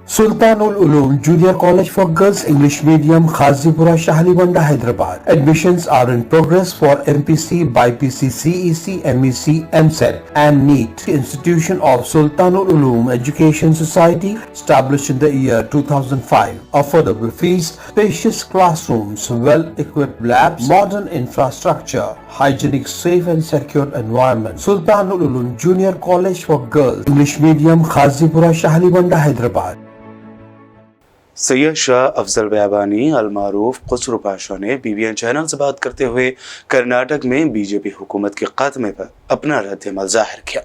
Sultanul Uloom Junior College for Girls English Medium, Khazipura, Shahalibanda, Hyderabad. Admissions are in progress for MPC, BIPC, CEC, MEC, MSET and NEET. Institution of Sultanul Uloom Education Society, established in the year 2005. Affordable fees, spacious classrooms, well-equipped labs, modern infrastructure, hygienic, safe and secure environment. Sultanul Uloom Junior College for Girls English Medium, Khazipura, Shahalibanda, Hyderabad. Syed Shah Afzal बयाबानी अलमारूफ Khusro Pasha ने BBN channel से बात करते हुए कर्नाटक में BJP हुकूमत के खात्मे पर अपना रद्द-ए-अमल जाहिर किया।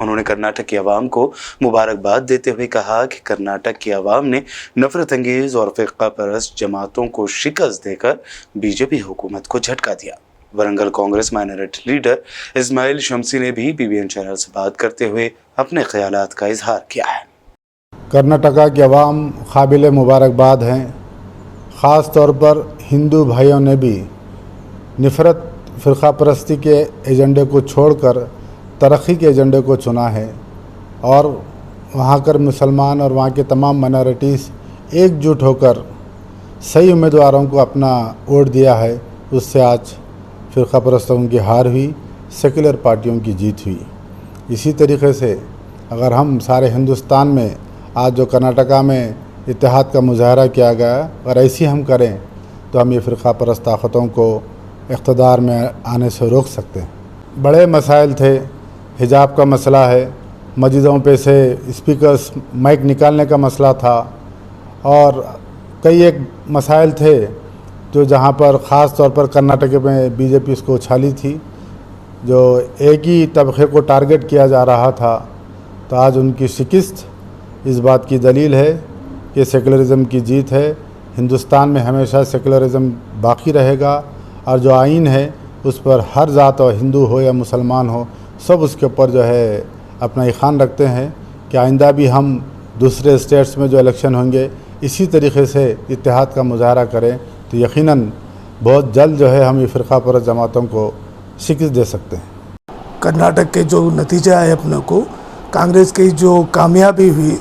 उन्होंने कर्नाटक की आवाम को मुबारकबाद देते हुए कहा कि कर्नाटक की आवाम ने नफरत अंगेज और फ़िरका परस्त जमातों को शिकस्त देकर बीजेपी हुकूमत को झटका दिया। वरंगल कांग्रेस माइनॉरिटी लीडर इस्माइल शम्सी ने भी BBN चैनल से बात करते हुए अपने ख्यालात का इजहार किया है। कर्नाटका की आवाम काबिल मुबारकबाद हैं। ख़ास तौर पर हिंदू भाइयों ने भी नफ़रत फ़िरका परस्ती के एजेंडे को छोड़कर तरक्की के एजेंडे को चुना है और वहाँ कर मुसलमान और वहाँ के तमाम माइनॉरिटीज़ एकजुट होकर सही उम्मीदवारों को अपना वोट दिया है। उससे आज फ़िरका परस्तों की हार हुई, सेकुलर पार्टियों की जीत हुई। इसी तरीके से अगर हम सारे हिंदुस्तान में आज जो कर्नाटका में इत्तेहाद का मुजाहरा किया गया, अगर ऐसी हम करें तो हम ये फ़िरका परस्त ताकतों को इक़्तिदार में आने से रोक सकते हैं। बड़े मसाइल थे, हिजाब का मसला है, मस्जिदों पे से स्पीकर्स माइक निकालने का मसला था और कई एक मसाइल थे जो जहाँ पर ख़ास तौर पर कर्नाटक में बीजेपी इसको उछाली थी, जो एक ही तबके को टारगेट किया जा रहा था। तो आज उनकी शिकस्त इस बात की दलील है कि सेकुलरिज़म की जीत है। हिंदुस्तान में हमेशा सेकुलरिज़म बाकी रहेगा और जो आइन है उस पर हर ज़ात और हिंदू हो या मुसलमान हो सब उसके ऊपर जो है अपना ईखान रखते हैं कि आइंदा भी हम दूसरे स्टेट्स में जो इलेक्शन होंगे इसी तरीके से इत्तेहाद का मुजाहरा करें तो यकीनन बहुत जल्द जो है हम ये फ़िरका परस्त जमातों को शिकस्त दे सकते हैं। कर्नाटक के जो नतीजे आए अपने को, कांग्रेस की जो कामयाबी हुई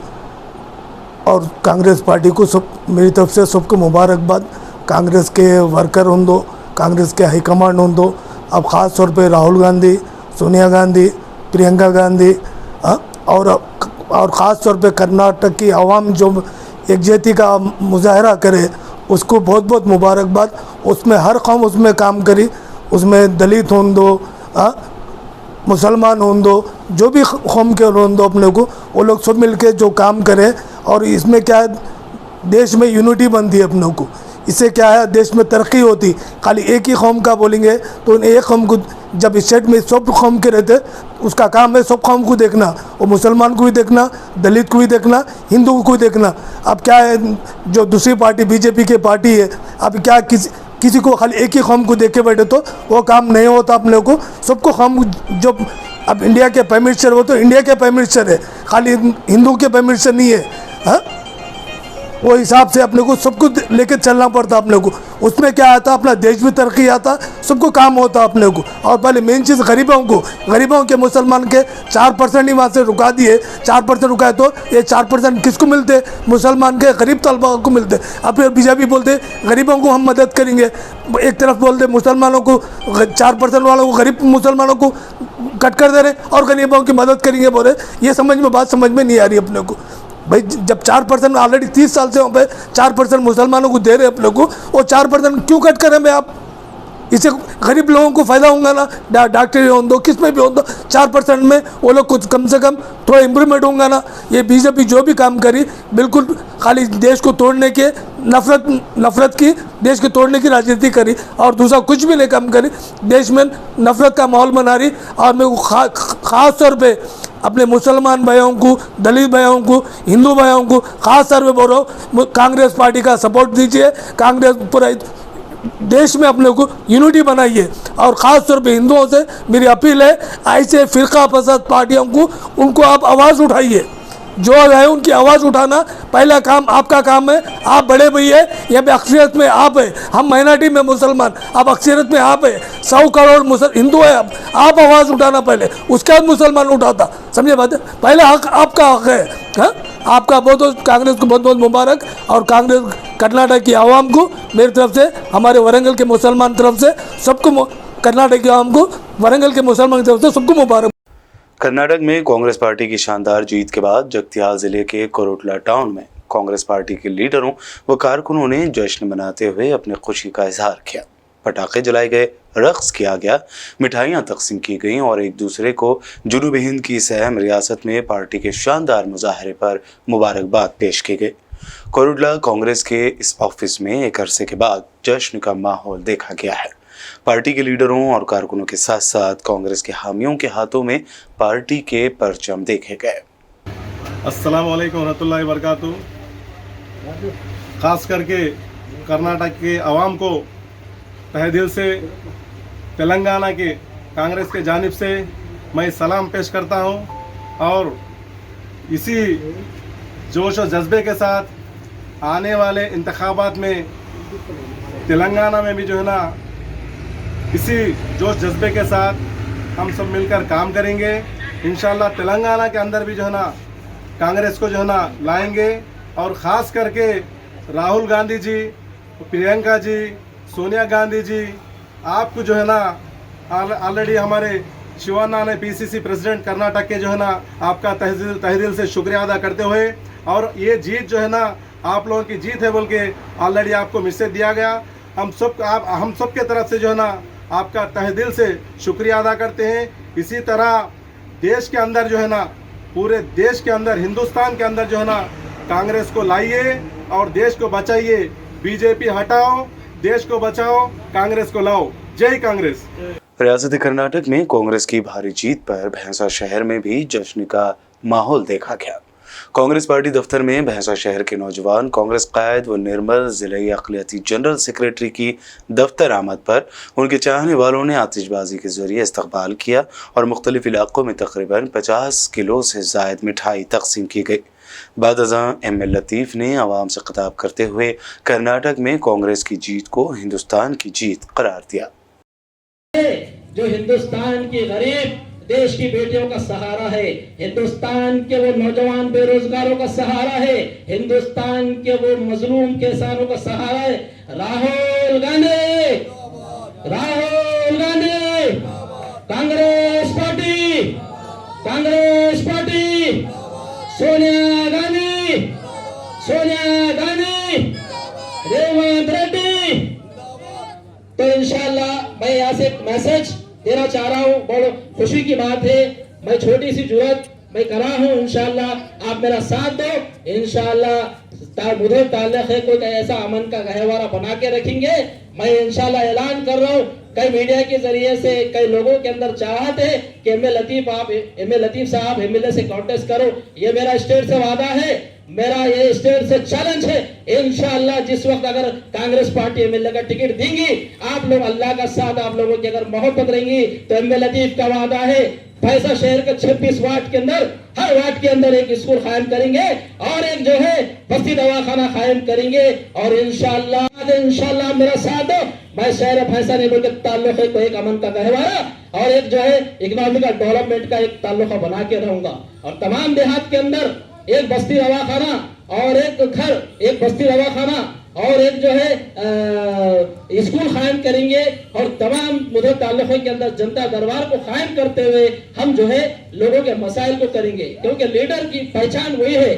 और कांग्रेस पार्टी को सब मेरी तरफ से सबको मुबारकबाद। कांग्रेस के वर्कर हों दो, कांग्रेस के हाईकमांड हों दो, अब ख़ास तौर पे राहुल गांधी, सोनिया गांधी, प्रियंका गांधी और ख़ास तौर पे कर्नाटक की आवाम जो एकजुटता का मुजाहरा करे उसको बहुत बहुत मुबारकबाद। उसमें हर कौम उसमें काम करी, उसमें दलित हों दो, मुसलमान हों दो, जो भी कौम के हों दो, अपने को वो लोग सब मिलके जो काम करें और इसमें क्या है देश में यूनिटी बनती है अपनों को। इससे क्या है देश में तरक्की होती। खाली एक ही कौम का बोलेंगे तो एक कौम को, जब स्टेट में सब कौम के रहते उसका काम है सब कौम को देखना, और मुसलमान को भी देखना, दलित को भी देखना, हिंदू को भी देखना। अब क्या है जो दूसरी पार्टी बीजेपी की पार्टी है, अब क्या किसी को खाली एक ही कौम को देख के बैठे तो वो काम नहीं होता। अपने को सबको कौम जो अब इंडिया के प्राइम मिनिस्टर वो तो इंडिया के प्राइम मिनिस्टर है, खाली हिंदू के प्राइम मिनिस्टर नहीं है। हाँ, वो हिसाब से अपने को सब कुछ लेके चलना पड़ता अपने को। उसमें क्या आता, अपना देश भी तरक्की आता, सबको काम होता अपने को। और पहले मेन चीज़ गरीबों के मुसलमान के 4% ही वहाँ से रुका दिए। 4% रुकाए तो ये 4% किसको मिलते? मुसलमान के गरीब तलबा को मिलते। अब फिर बीजेपी बोलते गरीबों को हम मदद करेंगे, एक तरफ बोलते मुसलमानों को 4% वालों को, गरीब मुसलमानों को कट कर दे रहे और गरीबों की मदद करेंगे बोल रहे। ये बात समझ में नहीं आ रही अपने को। भाई जब 4% ऑलरेडी 30 साल से वहाँ पे 4% मुसलमानों को दे रहे अपने को, वो 4% क्यों कट करें मैं आप? इससे गरीब लोगों को फ़ायदा होगा ना, डॉक्टर हो दो, किस में भी हो दो, 4% में वो लोग कुछ कम से कम थोड़ा इम्प्रूवमेंट होगा ना। ये बीजेपी जो भी काम करी बिल्कुल खाली देश को तोड़ने के, नफरत की, देश को तोड़ने की राजनीति करी और दूसरा कुछ भी नहीं काम करी। देश में नफरत का माहौल बना रही। और मेरे को ख़ास तौर पे अपने मुसलमान भाइयों को, दलित भाइयों को, हिंदू भाइयों को ख़ास तौर पे बोल रहा हूँ, कांग्रेस पार्टी का सपोर्ट दीजिए। कांग्रेस पूरा देश में अपने को यूनिटी बनाइए। और ख़ास तौर पे हिंदुओं से मेरी अपील है, ऐसे फ़िरका पसंद पार्टियों को उनको आप आवाज़ उठाइए। जो है उनकी आवाज़ उठाना पहला काम आपका काम है। आप बड़े भाई है, यहाँ पे अक्सरियत में आप है, हम माइनॉरिटी में मुसलमान, आप अक्सरियत में आप है, 100 करोड़ हिंदू है, आप आवाज़ उठाना पहले, उसके बाद मुसलमान उठाता। समझे बात है? पहले हक आपका हक है। हाँ, आपका बहुत कांग्रेस को बहुत बहुत मुबारक, और कांग्रेस कर्नाटक की आवाम को मेरी तरफ से, हमारे वरंगल के मुसलमान तरफ से सबको, कर्नाटक की आवाम को वरंगल के मुसलमान की तरफ से सबको मुबारक। कर्नाटक में कांग्रेस पार्टी की शानदार जीत के बाद जगतियाल जिले के कोरुटला टाउन में कांग्रेस पार्टी के लीडरों व कारकुनों ने जश्न मनाते हुए अपनी खुशी का इजहार किया। पटाखे जलाए गए, रक्स किया गया, मिठाइयाँ तकसीम की गईं और एक दूसरे को जुनूबी हिंद की इस अहम रियासत में पार्टी के शानदार मुजाहरे पर मुबारकबाद पेश की गई। कोरुटला कांग्रेस के इस ऑफिस में एक अरसे के बाद जश्न का माहौल देखा गया है। पार्टी के लीडरों और कारकुनों के साथ साथ कांग्रेस के हामियों के हाथों में पार्टी के परचम देखे गए। अस्सलाम वालेकुम रहमतुल्लाहि व बरकातहू। ख़ास करके कर्नाटक के आवाम को तहे दिल से तेलंगाना के कांग्रेस के जानिब से मैं सलाम पेश करता हूं, और इसी जोश और जज्बे के साथ आने वाले इंतखाबात में तेलंगाना में भी जो है ना, इसी जोश जज्बे के साथ हम सब मिलकर काम करेंगे। इंशाल्लाह तेलंगाना के अंदर भी जो है ना कांग्रेस को जो है ना लाएंगे, और ख़ास करके राहुल गांधी जी, प्रियंका जी, सोनिया गांधी जी, आपको जो है ना ऑलरेडी हमारे शिवाना ने पीसीसी प्रेसिडेंट कर्नाटक के जो है ना आपका तहे दिल से शुक्रिया अदा करते हुए, और ये जीत जो है ना आप लोगों की जीत है बोल के ऑलरेडी आपको मैसेज दिया गया। हम सब के तरफ से जो है ना आपका तहे दिल से शुक्रिया अदा करते हैं। इसी तरह देश के अंदर जो है ना, पूरे देश के अंदर, हिंदुस्तान के अंदर जो है ना कांग्रेस को लाइए और देश को बचाइए। बीजेपी हटाओ, देश को बचाओ, कांग्रेस को लाओ। जय कांग्रेस। रियासत कर्नाटक में कांग्रेस की भारी जीत पर भैंसा शहर में भी जश्न का माहौल देखा गया। कांग्रेस पार्टी दफ्तर में भैंसा शहर के नौजवान कांग्रेस कायद व निर्मल जिले अक़लियती जनरल सेक्रेटरी की दफ्तर आमद पर उनके चाहने वालों ने आतिशबाजी के जरिए इस्तकबाल किया और मुख्तलिफ इलाकों में तकरीबन 50 किलो से ज़ायद मिठाई तकसीम की गई। बाद अज़ां एम लतीफ़ ने आवाम से खिताब करते हुए कर्नाटक में कांग्रेस की जीत को हिंदुस्तान की जीत करार दिया। जो हिंदुस्तान की गरीब देश की बेटियों का सहारा है, हिंदुस्तान के वो नौजवान बेरोजगारों का सहारा है, हिंदुस्तान के वो मजलूम किसानों का सहारा है। Rahul Gandhi, Rahul Gandhi, Congress party, Congress party, Sonia Gandhi, Sonia Gandhi, Revanth Reddy. तो इंशाल्लाह मैं यहाँ से एक मैसेज देना चाह रहा हूँ। बहुत खुशी की बात है, मैं छोटी सी जुरत मैं करा हूँ। इंशाल्लाह आप मेरा साथ दो। इंशाल्लाह मुझे ताल्लुक है कोई ऐसा अमन का गहवारा बना के रखेंगे। मैं इंशाल्लाह ऐलान कर रहा हूँ, कई मीडिया के जरिए से कई लोगों के अंदर चाहत है कि एम ए लतीफ साहब एमएलए से कॉन्टेस्ट करो। ये मेरा स्टेट से वादा है, मेरा ये स्टेट से चैलेंज है। इंशाअल्लाह जिस वक्त अगर कांग्रेस पार्टी एमएलए का टिकट देंगी, आप लोग अल्लाह का साथ, आप लोगों की अगर मोहब्बत रहेंगी तो एम लतीफ का वादा है भैंसा शहर के 26 वार्ड के अंदर, हर वार्ड के अंदर एक स्कूल कायम करेंगे और एक जो है बस्ती दवाखाना कायम करेंगे। और इंशाअल्लाह मेरा साथ दो। मैं शहर भैंसा नहीं बोलकर ताल्लुक है तो एक अमन का गहवारा और एक जो है इकोनॉमिक डेवलपमेंट का एक ताल्लुक बना के रहूंगा। और तमाम देहात के अंदर एक बस्ती दवाखाना और एक घर, एक बस्ती दवाखाना और एक जो है स्कूल कायम करेंगे। और तमाम मुझे ताल्लुकों के अंदर जनता दरबार को कायम करते हुए हम जो है लोगों के मसाइल को करेंगे, क्योंकि लीडर की पहचान वही है